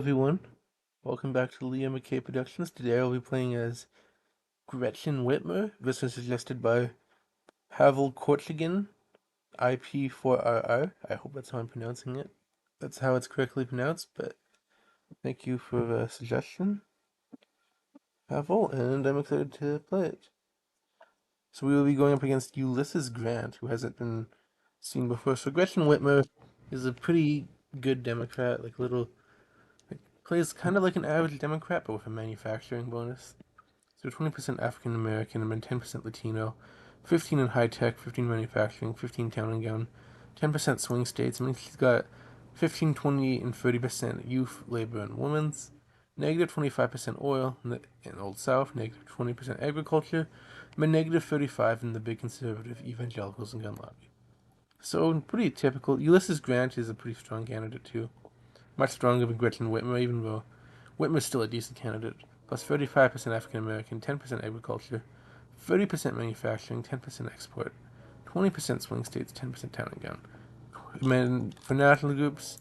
Everyone, welcome back to Liam McKay Productions. Today I'll be playing as Gretchen Whitmer. This was suggested by Pavel Korchagin, IP4RR. I hope that's how I'm pronouncing it. That's how it's correctly pronounced, but thank you for the suggestion, Pavel, and I'm excited to play it. So we will be going up against Ulysses Grant, who hasn't been seen before. So Gretchen Whitmer is a pretty good Democrat, plays kind of like an average Democrat, but with a manufacturing bonus. So 20% African American and then 10% Latino, 15 in high tech, 15 manufacturing, 15 town and gown, 10% swing states. I mean, she's got 15, 20, and 30% youth, labor, and women's, negative 25% oil in Old South, negative 20% agriculture, and then negative 35 in the big conservative evangelicals and gun lobby. So pretty typical. Ulysses Grant is a pretty strong candidate too, much stronger than Gretchen Whitmer, even though Whitmer's still a decent candidate. Plus 35% African American, 10% agriculture, 30% manufacturing, 10% export, 20% swing states, 10% town and gown. And then for national groups,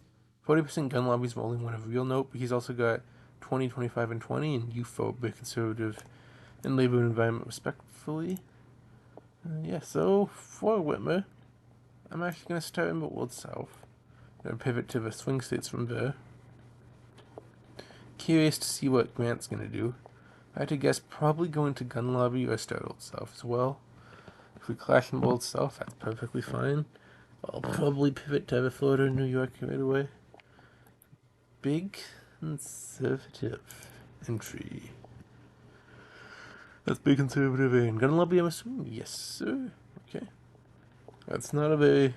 40% gun lobbies, but only one of real note, but he's also got 20, 25, and 20 in UFO, conservative, and labor and environment respectfully. So for Whitmer, I'm actually going to start in the Old South and pivot to the swing states from there. Curious to see what Grant's going to do. I had to guess probably going to gun lobby or start Old South as well. If we clash in Old South, that's perfectly fine. I'll probably pivot to Florida or New York right away. Big conservative entry. That's big conservative and gun lobby, I'm assuming? Yes, sir. Okay. That's not a very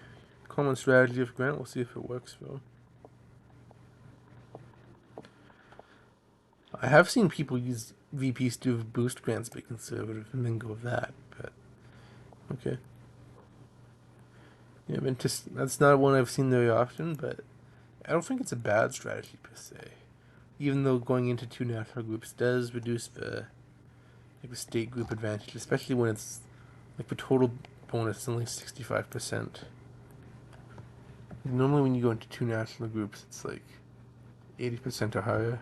common strategy of Grant. We'll see if it works though. I have seen people use VPs to boost Grant's big conservative and then go with that, but okay. Yeah, that's not one I've seen very often, but I don't think it's a bad strategy per se. Even though going into two national groups does reduce the state group advantage, especially when it's like the total bonus is only 65%. Normally, when you go into two national groups, it's like 80% or higher.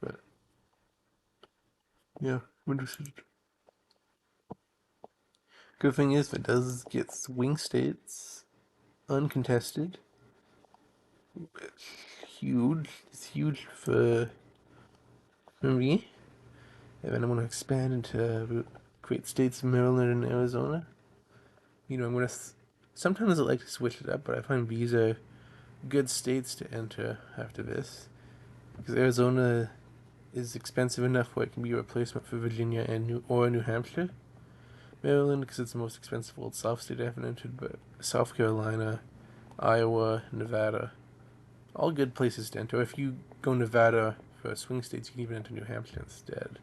But yeah, I'm interested. Good thing is, it does get swing states uncontested. It's huge. It's huge for me. And then I'm going to expand into great states of Maryland and Arizona. I'm going to. Sometimes I like to switch it up, but I find these are good states to enter after this. Because Arizona is expensive enough where it can be a replacement for Virginia and New Hampshire. Maryland, because it's the most expensive old South state I haven't entered, but South Carolina, Iowa, Nevada, all good places to enter. If you go Nevada for swing states, you can even enter New Hampshire instead.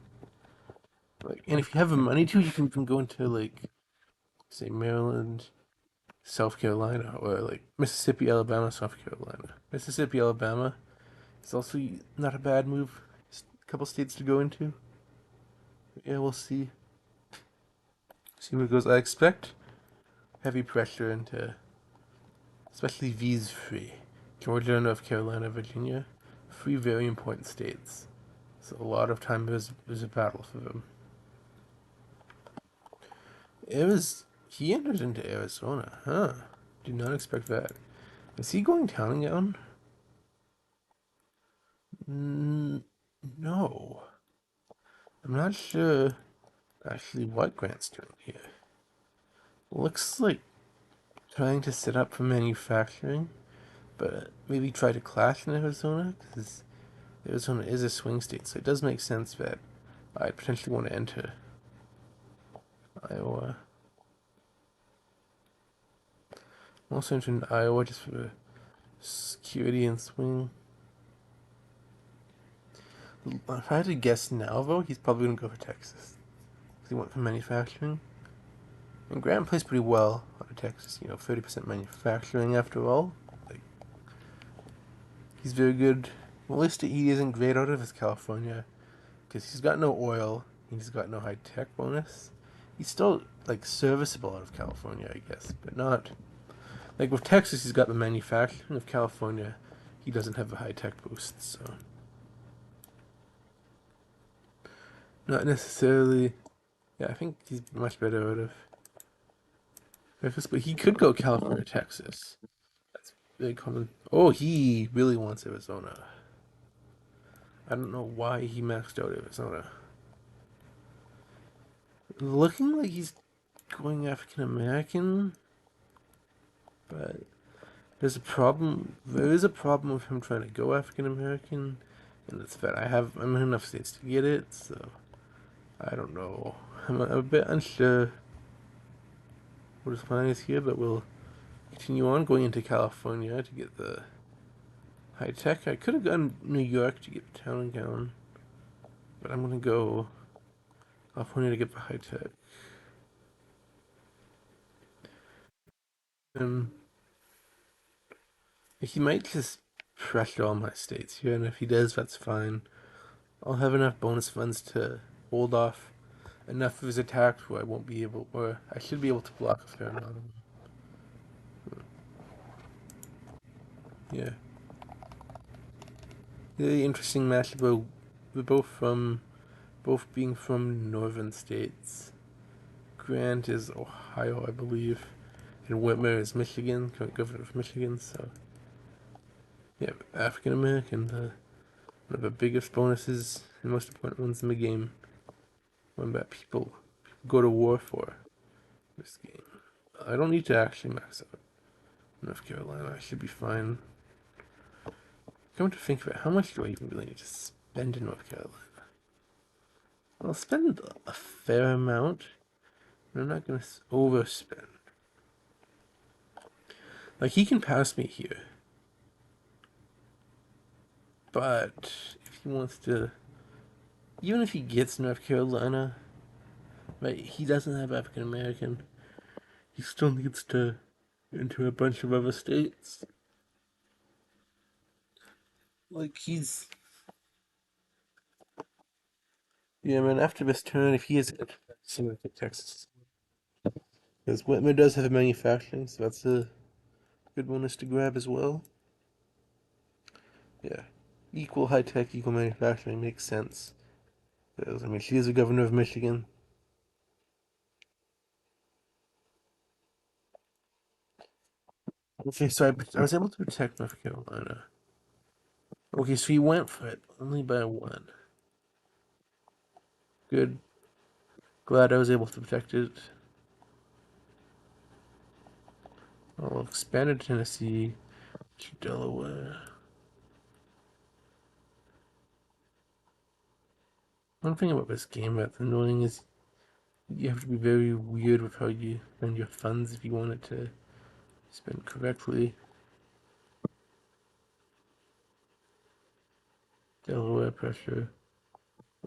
And if you have the money to, you can even go into say Maryland, South Carolina, or like Mississippi, Alabama, South Carolina. Mississippi, Alabama is also not a bad move. Just a couple states to go into. But yeah, we'll see. See where it goes. I expect heavy pressure into, especially these three: Georgia, North Carolina, Virginia. Three very important states. So a lot of time there's a battle for them. He entered into Arizona, huh? Did not expect that. Is he going town and gown? No. I'm not sure actually what Grant's doing here. Looks like trying to set up for manufacturing, but maybe try to clash in Arizona, because Arizona is a swing state, so it does make sense that I'd potentially want to enter Iowa. I'm also entering Iowa just for security and swing. If I had to guess now, though, he's probably going to go for Texas. Because he went for manufacturing. And Grant plays pretty well out of Texas, 30% manufacturing after all. Like, he's very good. The only state he isn't great out of is California. Because he's got no oil, and he's got no high tech bonus. He's still, serviceable out of California, I guess. But not. Like, with Texas, he's got the manufacturing of California. he doesn't have a high tech boost, so not necessarily. Yeah, I think he's much better out of Memphis, but he could go California, Texas. That's very common. Oh, he really wants Arizona. I don't know why he maxed out Arizona. Looking like he's going African American, but there's a problem. There is a problem with him trying to go African American, and it's that I'm in enough states to get it, so I don't know. I'm a bit unsure what his plan is here, but we'll continue on going into California to get the high tech. I could have gone New York to get town and gown, but I'm gonna go California to get the high tech. Um, he might just pressure all my states here, and if he does, that's fine. I'll have enough bonus funds to hold off enough of his attacks where I won't be able, or I should be able to block a fair amount of them. Yeah, really interesting matchup. We're both being from northern states. Grant is Ohio, I believe, and Whitmer is Michigan, current governor of Michigan. So yeah, African American, one of the biggest bonuses and most important ones in the game. One that people go to war for this game. I don't need to actually max out North Carolina. I should be fine. Come to think of it, how much do I even really need to spend in North Carolina? I'll spend a fair amount, but I'm not going to overspend. Like, he can pass me here, but if he wants to, even if he gets North Carolina, right, he doesn't have African American, he still needs to enter a bunch of other states. Like, yeah, man, after this turn, if he is similar to Texas, because Whitmer does have manufacturing, so that's a good bonus to grab as well. Yeah. Equal high tech, equal manufacturing makes sense. Because, I mean, she is the governor of Michigan. Okay, so I was able to protect North Carolina. Okay, so he went for it, only by one. Good. Glad I was able to protect it. I'll expand it to Tennessee to Delaware. One thing about this game that's annoying is you have to be very weird with how you spend your funds if you want it to spend correctly. Delaware pressure.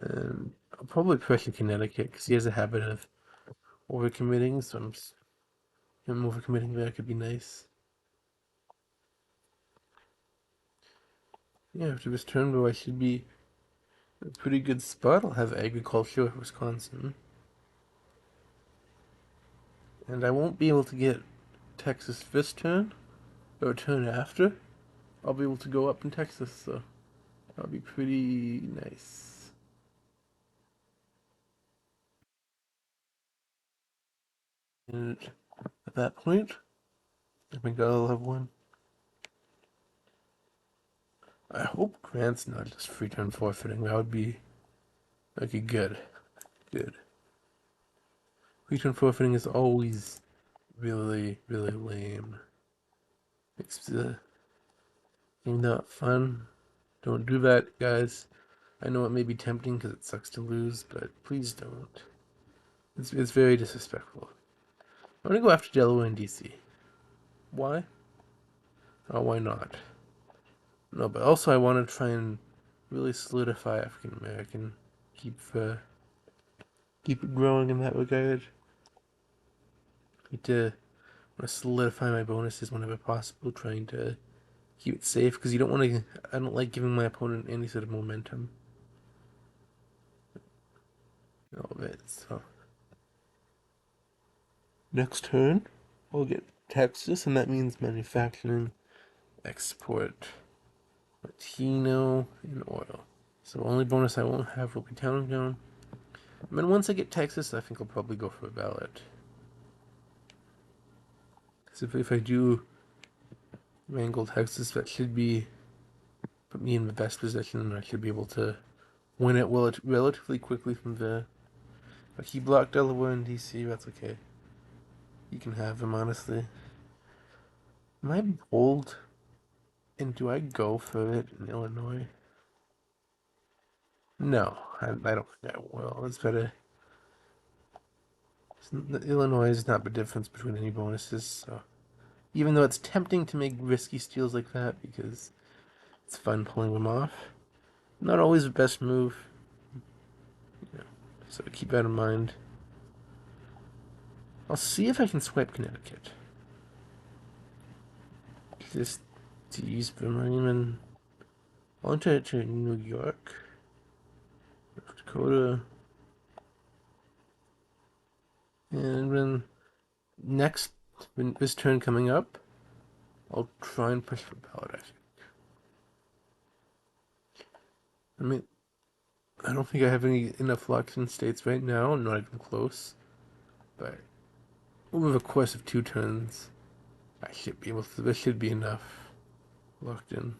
And I'll probably pressure Connecticut because he has a habit of overcommitting, so him overcommitting there could be nice. Yeah, after this turn, though, I should be in a pretty good spot. I'll have agriculture with Wisconsin. And I won't be able to get Texas this turn, or turn after. I'll be able to go up in Texas, so that'll be pretty nice. And at that point, I think I'll have one. I hope Grant's not just free turn forfeiting. That would be okay. Good, good. Free turn forfeiting is always really, really lame. Makes the game not fun. Don't do that, guys. I know it may be tempting because it sucks to lose, but please don't. It's very disrespectful. I'm gonna go after Delaware and DC. Why? Oh, why not? No, but also I want to try and really solidify African American. Keep keep it growing in that regard. Need to want to solidify my bonuses whenever possible, trying to keep it safe because you don't want to. I don't like giving my opponent any sort of momentum. All of it. So next turn, we'll get Texas, and that means manufacturing, export. Latino and oil. So only bonus I won't have will be town and town. And then once I get Texas, I think I'll probably go for a ballot. Because if I do wrangle Texas, that should be put me in the best position, and I should be able to win it relatively quickly from there. But he blocked Delaware and DC. That's okay. You can have him, honestly. Am I bold? And do I go for it in Illinois? No, I don't think I will. It's better. Illinois is not the difference between any bonuses, so even though it's tempting to make risky steals like that because it's fun pulling them off, not always the best move. You know, so keep that in mind. I'll see if I can swipe Connecticut. Just to use Boomerang and I'll enter it to New York, North Dakota, and then next, when this turn coming up, I'll try and push for ballot, I think. I mean, I don't think I have enough luck in states right now, not even close. But over the course of 2 turns, I should be able to. This should be enough locked in.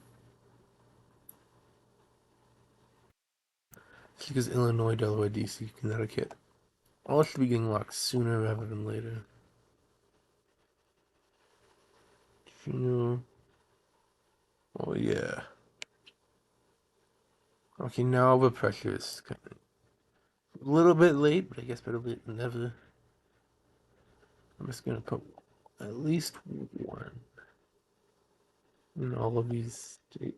Because Illinois, Delaware, DC, Connecticut, all should be getting locked sooner rather than later. You know. Oh yeah. Okay, now the pressure is kind of a little bit late, but I guess better late than never. I'm just gonna put at least one in all of these states.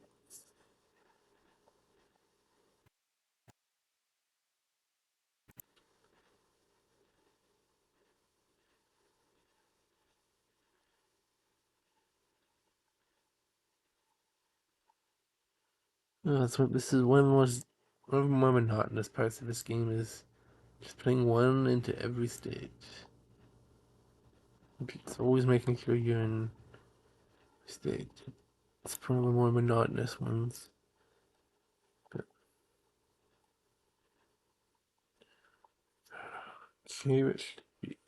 That's what this is. One of the more monotonous parts of this game is just putting one into every state. It's always making sure you're in state. It's probably the more monotonous ones. But okay, it should be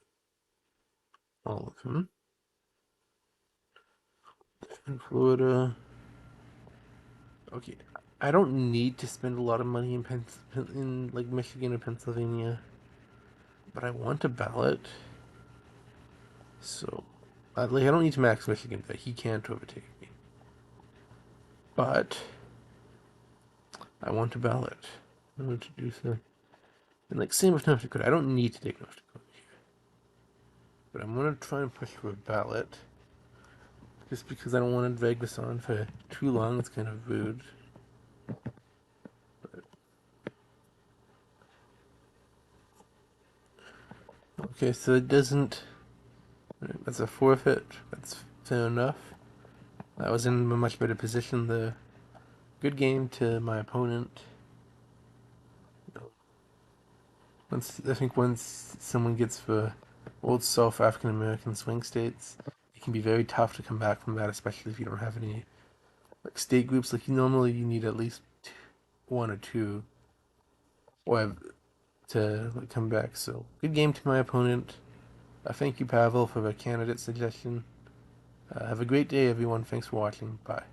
all of them. In Florida. Okay, I don't need to spend a lot of money in like Michigan or Pennsylvania, but I want a ballot. So, I don't need to max Michigan, but he can't overtake me. But I want a ballot. I want to do so. And like same with North Dakota. I don't need to take North Dakota here, but I'm gonna try and push for a ballot, just because I don't want to drag this on for too long. It's kind of rude. But, okay, so it doesn't. That's a forfeit. That's fair enough. I was in a much better position. The good game to my opponent. Once someone gets the old South African American swing states, it can be very tough to come back from that, especially if you don't have any like state groups. Like normally you need at least one or two, or to like, come back. So good game to my opponent. Thank you, Pavel, for the candidate suggestion. Have a great day, everyone. Thanks for watching. Bye.